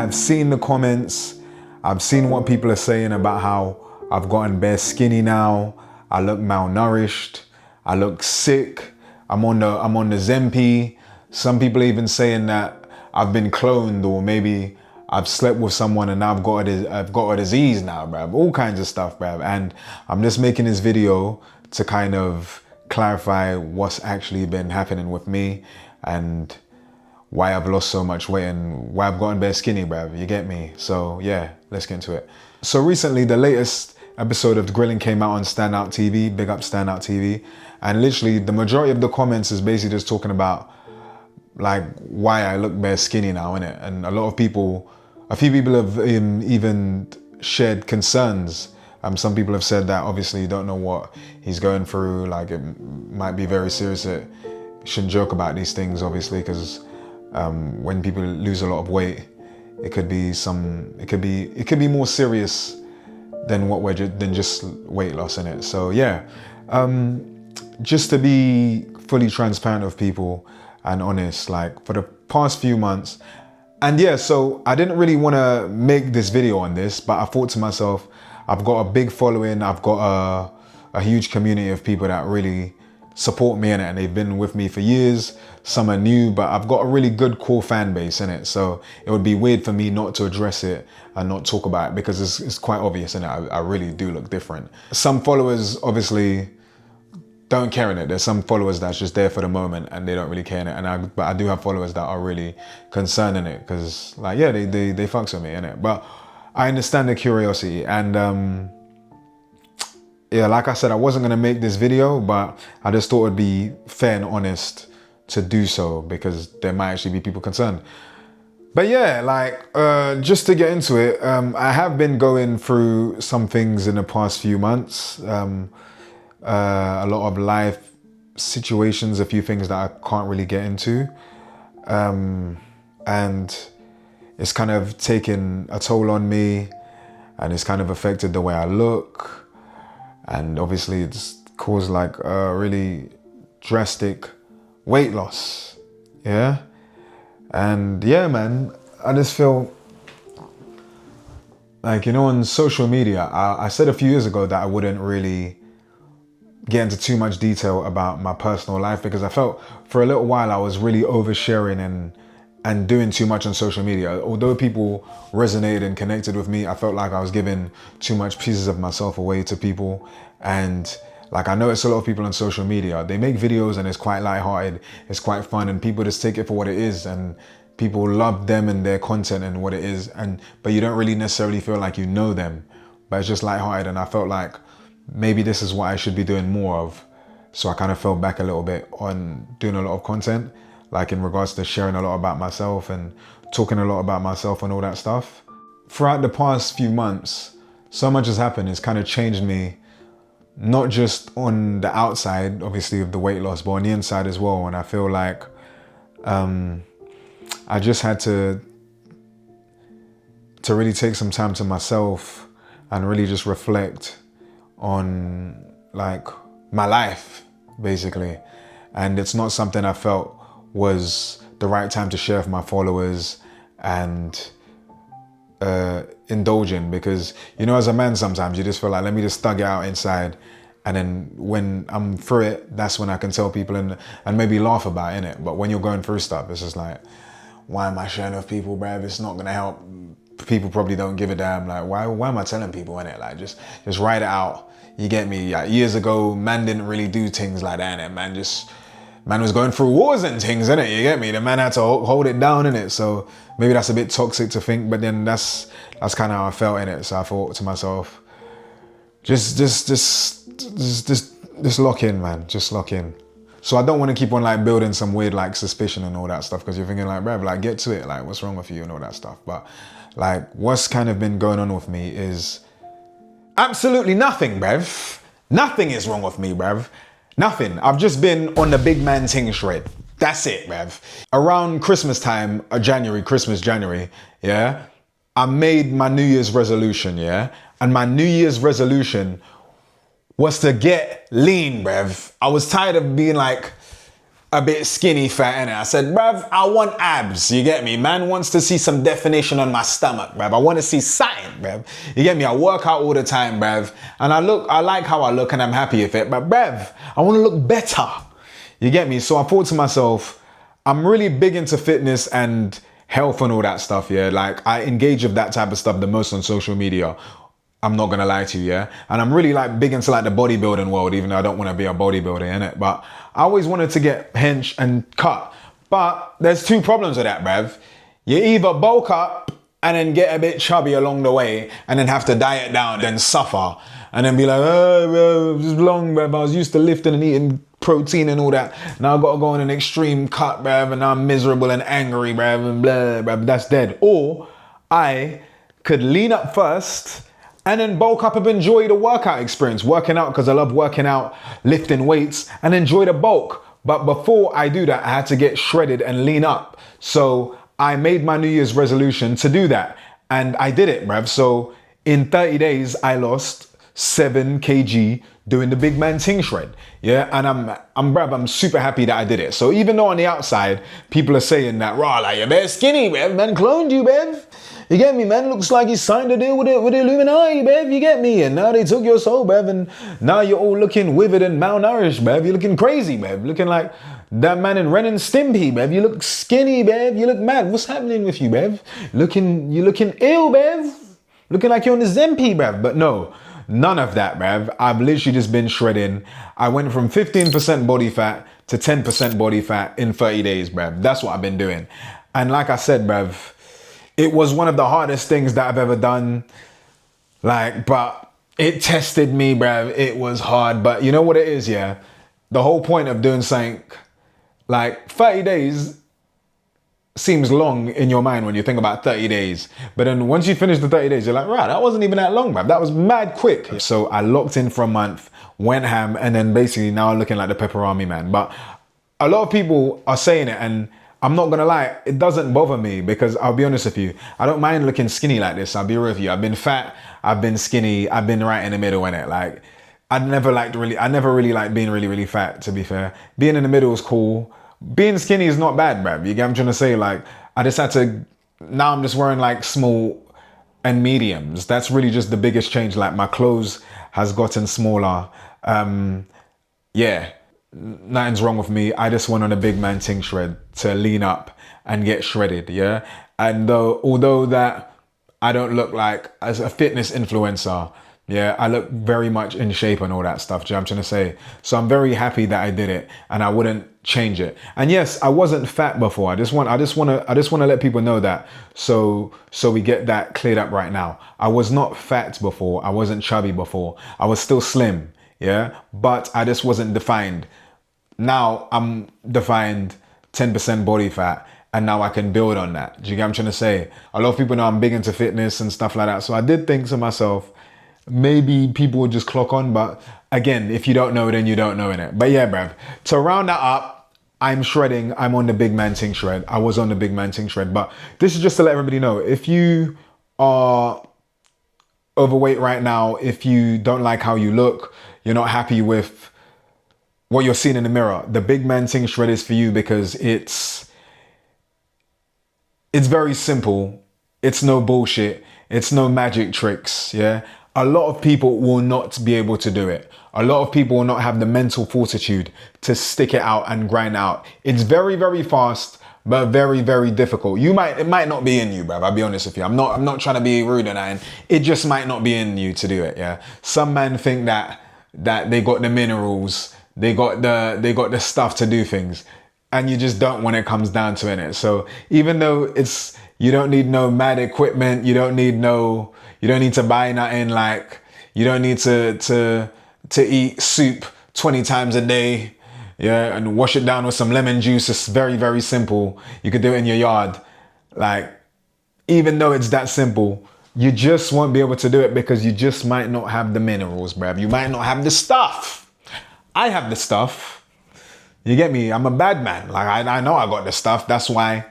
have seen the comments. I've seen what people are saying about how I've gotten bare skinny now. I look malnourished. I look sick. I'm on the Zempi. Some people are even saying that I've been cloned, or maybe I've slept with someone and I've got a disease now, bruv. All kinds of stuff, bruv. And I'm just making this video to kind of clarify what's actually been happening with me and why I've lost so much weight and why I've gotten bare skinny, bruv. You get me? So yeah, let's get into it. So recently, the latest episode of The Grilling came out on Standout TV, big up Standout TV. And literally the majority of the comments is basically just talking about like why I look bare skinny now, innit? And a few people have even shared concerns. Some people have said that obviously you don't know what he's going through, like it might be very serious. It shouldn't joke about these things, obviously, because when people lose a lot of weight, it could be more serious than just weight loss, innit? So yeah, just to be fully transparent with people and honest, like for the past few months, and yeah, so I didn't really want to make this video on this, but I thought to myself, I've got a big following, I've got a huge community of people that really support me in it, and they've been with me for years. Some are new, but I've got a really good core fan base in it. So it would be weird for me not to address it and not talk about it, because it's quite obvious in it. I really do look different. Some followers obviously don't care in it. There's some followers that's just there for the moment and they don't really care in it. But I do have followers that are really concerned in it, because like, yeah, they fucks with me in it. But I understand the curiosity, and yeah, like I said, I wasn't gonna make this video, but I just thought it'd be fair and honest to do so, because there might actually be people concerned. But yeah, like, just to get into it, I have been going through some things in the past few months. A lot of life situations, a few things that I can't really get into. And it's kind of taken a toll on me, and it's kind of affected the way I look. And obviously it's caused like a really drastic weight loss, yeah? And yeah, man, I just feel like, you know, on social media, I said a few years ago that I wouldn't really get into too much detail about my personal life, because I felt for a little while I was really oversharing and doing too much on social media. Although people resonated and connected with me, I felt like I was giving too much pieces of myself away to people. And like, I notice a lot of people on social media, they make videos and it's quite lighthearted, it's quite fun, and people just take it for what it is, and people love them and their content and what it is, but you don't really necessarily feel like you know them, but it's just lighthearted. And I felt like maybe this is what I should be doing more of. So I kind of fell back a little bit on doing a lot of content, like in regards to sharing a lot about myself and talking a lot about myself and all that stuff. Throughout the past few months, so much has happened. It's kind of changed me, not just on the outside, obviously, of the weight loss, but on the inside as well. And I feel like I just had to really take some time to myself and really just reflect on like my life, basically. And it's not something I felt was the right time to share with my followers and indulge in, because, you know, as a man, sometimes you just feel like, let me just thug it out inside, and then when I'm through it, that's when I can tell people and maybe laugh about it. But when you're going through stuff, it's just like, why am I sharing with people, bruv? It's not gonna help. People probably don't give a damn. Like, why am I telling people, innit? Like, just write it out. You get me? Like, years ago, man didn't really do things like that, innit? Man was going through wars and things, innit? You get me? The man had to hold it down, innit? So maybe that's a bit toxic to think, but then that's kind of how I felt, innit? So I thought to myself, just lock in, man. Just lock in. So I don't want to keep on like building some weird like suspicion and all that stuff, because you're thinking like, bruv, like, get to it. Like, what's wrong with you and all that stuff. But like, what's kind of been going on with me is absolutely nothing, bruv. Nothing is wrong with me, bruv. Nothing. I've just been on the big man ting shred. That's it, bruv. Around Christmas time, Christmas, January, yeah, I made my New Year's resolution, yeah? And my New Year's resolution was to get lean, bruv. I was tired of being like a bit skinny fat, innit? I said, bruv, I want abs, you get me? Man wants to see some definition on my stomach, bruv. I want to see something, bruv. You get me? I work out all the time, bruv. And I like how I look and I'm happy with it. But bruv, I want to look better. You get me? So I thought to myself, I'm really big into fitness and health and all that stuff, yeah? Like, I engage with that type of stuff the most on social media. I'm not gonna lie to you, yeah? And I'm really like big into like the bodybuilding world, even though I don't want to be a bodybuilder, innit? But I always wanted to get hench and cut. But there's two problems with that, bruv. You either bulk up and then get a bit chubby along the way and then have to diet down, then suffer. And then be like, oh, bro, it's long, bruv. I was used to lifting and eating protein and all that. Now I gotta go on an extreme cut, bruv, and now I'm miserable and angry, bruv, and blah, bruv. That's dead. Or I could lean up first and then bulk up and enjoy the workout experience. Working out, because I love working out, lifting weights, and enjoy the bulk. But before I do that, I had to get shredded and lean up. So I made my New Year's resolution to do that. And I did it, bruv. So in 30 days, I lost 7 kg doing the big man ting shred. Yeah, and I'm super happy that I did it. So even though on the outside, people are saying that, rah, like, you're very skinny, bruv, man cloned you, bruv. You get me, man? Looks like he signed a deal with the Illuminati, bruv. You get me? And now they took your soul, bruv. And now you're all looking withered and malnourished, bruv. You're looking crazy, bruv. Looking like that man in Ren and Stimpy, bruv. You look skinny, bruv. You look mad. What's happening with you, bruv? You're looking ill, bruv. Looking like you're on the Zempi, bruv. But no, none of that, bruv. I've literally just been shredding. I went from 15% body fat to 10% body fat in 30 days, bruv. That's what I've been doing. And like I said, bruv, it was one of the hardest things that I've ever done. Like, but it tested me, bruv. It was hard. But you know what it is, yeah? The whole point of doing something, like 30 days seems long in your mind when you think about 30 days. But then once you finish the 30 days, you're like, right, that wasn't even that long, bruv. That was mad quick. So I locked in for a month, went ham, and then basically now I'm looking like the Pepperami man. But a lot of people are saying it, and I'm not gonna lie, it doesn't bother me, because I'll be honest with you, I don't mind looking skinny like this. I'll be real with you. I've been fat, I've been skinny, I've been right in the middle, innit? Like, I never really liked being really, really fat, to be fair. Being in the middle is cool. Being skinny is not bad, bruv. You get what I'm trying to say? Like, I just had to, now I'm just wearing like small and mediums. That's really just the biggest change. Like, my clothes has gotten smaller. Yeah. Nothing's wrong with me. I just went on a big man ting shred to lean up and get shredded, yeah? And although that I don't look like as a fitness influencer, yeah, I look very much in shape and all that stuff, do you know what I'm trying to say? So I'm very happy that I did it, and I wouldn't change it. And yes, I wasn't fat before. I just want to let people know that, so we get that cleared up right now. I was not fat before. I wasn't chubby before. I was still slim, yeah? But I just wasn't defined. Now I'm defined 10% body fat, and now I can build on that. Do you get what I'm trying to say? A lot of people know I'm big into fitness and stuff like that. So I did think to myself, maybe people would just clock on. But again, if you don't know, then you don't know, innit? But yeah, bruv, to round that up, I'm shredding. I'm on the big man ting shred. I was on the big man ting shred. But this is just to let everybody know, if you are overweight right now, if you don't like how you look, you're not happy with what you're seeing in the mirror, the big man ting shred is for you, because it's very simple. It's no bullshit. It's no magic tricks, yeah? A lot of people will not be able to do it. A lot of people will not have the mental fortitude to stick it out and grind out. It's very, very fast, but very, very difficult. It might not be in you, bruv. I'll be honest with you. I'm not trying to be rude, and it just might not be in you to do it, yeah? Some men think that they got the minerals, they got the stuff to do things, and you just don't when it comes down to it. So even though you don't need no mad equipment, you don't need to buy nothing, like, you don't need to eat soup 20 times a day, yeah, and wash it down with some lemon juice. It's very, very simple. You could do it in your yard. Like, even though it's that simple, you just won't be able to do it because you just might not have the minerals, bruv. You might not have the stuff. I have the stuff. You get me? I'm a bad man. Like, I know I got the stuff. That's why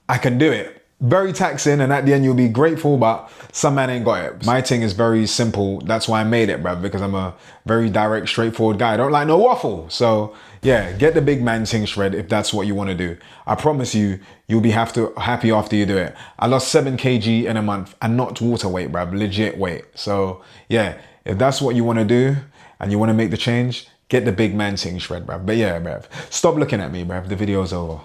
I can do it. very taxing, and at the end you'll be grateful, but some man ain't got it. My thing is very simple. That's why I made it, bruv, because I'm a very direct, straightforward guy. I don't like no waffle. So yeah, get the big man thing shred if that's what you want to do. I promise you, you'll be happy after you do it. I lost 7 kg in a month and not water weight, bruv, legit weight. So yeah, if that's what you want to do and you want to make the change, get the big man thing shred, bruv. But yeah, bruv, stop looking at me, bruv. The video's over.